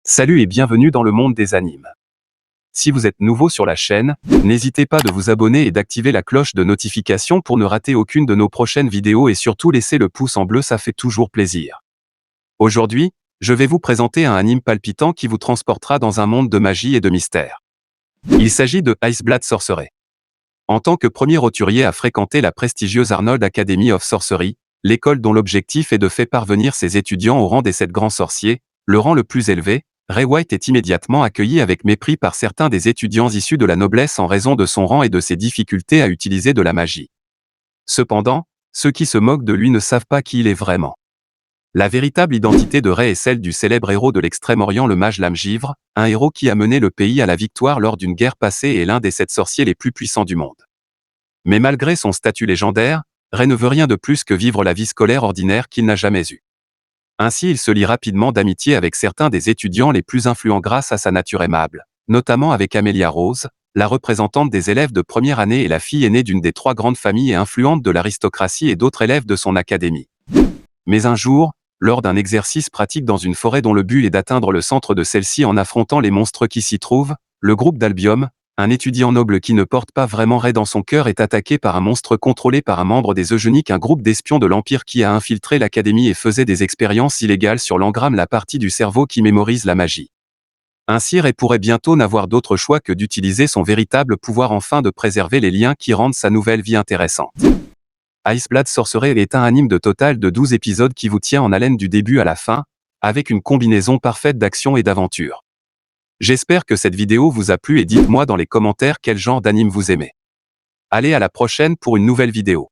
Salut et bienvenue dans le monde des animes. Si vous êtes nouveau sur la chaîne, n'hésitez pas de vous abonner et d'activer la cloche de notification pour ne rater aucune de nos prochaines vidéos et surtout laisser le pouce en bleu, ça fait toujours plaisir. Aujourd'hui, je vais vous présenter un anime palpitant qui vous transportera dans un monde de magie et de mystère. Il s'agit de Ice Blood Sorcery. En tant que premier roturier à fréquenter la prestigieuse Arnold Academy of Sorcery, l'école dont l'objectif est de faire parvenir ses étudiants au rang des 7 grands sorciers, le rang le plus élevé, Ray White est immédiatement accueilli avec mépris par certains des étudiants issus de la noblesse en raison de son rang et de ses difficultés à utiliser de la magie. Cependant, ceux qui se moquent de lui ne savent pas qui il est vraiment. La véritable identité de Ray est celle du célèbre héros de l'Extrême-Orient, le mage Lame Givre, un héros qui a mené le pays à la victoire lors d'une guerre passée et est l'un des 7 sorciers les plus puissants du monde. Mais malgré son statut légendaire, Ray ne veut rien de plus que vivre la vie scolaire ordinaire qu'il n'a jamais eue. Ainsi, il se lie rapidement d'amitié avec certains des étudiants les plus influents grâce à sa nature aimable, notamment avec Amelia Rose, la représentante des élèves de première année et la fille aînée d'une des 3 grandes familles influentes de l'aristocratie et d'autres élèves de son académie. Mais un jour, lors d'un exercice pratique dans une forêt dont le but est d'atteindre le centre de celle-ci en affrontant les monstres qui s'y trouvent, le groupe d'Albium, un étudiant noble qui ne porte pas vraiment Ray dans son cœur, est attaqué par un monstre contrôlé par un membre des Eugéniques, un groupe d'espions de l'Empire qui a infiltré l'académie et faisait des expériences illégales sur l'engramme, la partie du cerveau qui mémorise la magie. Ainsi, Ray pourrait bientôt n'avoir d'autre choix que d'utiliser son véritable pouvoir afin de préserver les liens qui rendent sa nouvelle vie intéressante. Ice Blood Sorcery est un anime de total de 12 épisodes qui vous tient en haleine du début à la fin, avec une combinaison parfaite d'action et d'aventure. J'espère que cette vidéo vous a plu et dites-moi dans les commentaires quel genre d'anime vous aimez. Allez, à la prochaine pour une nouvelle vidéo.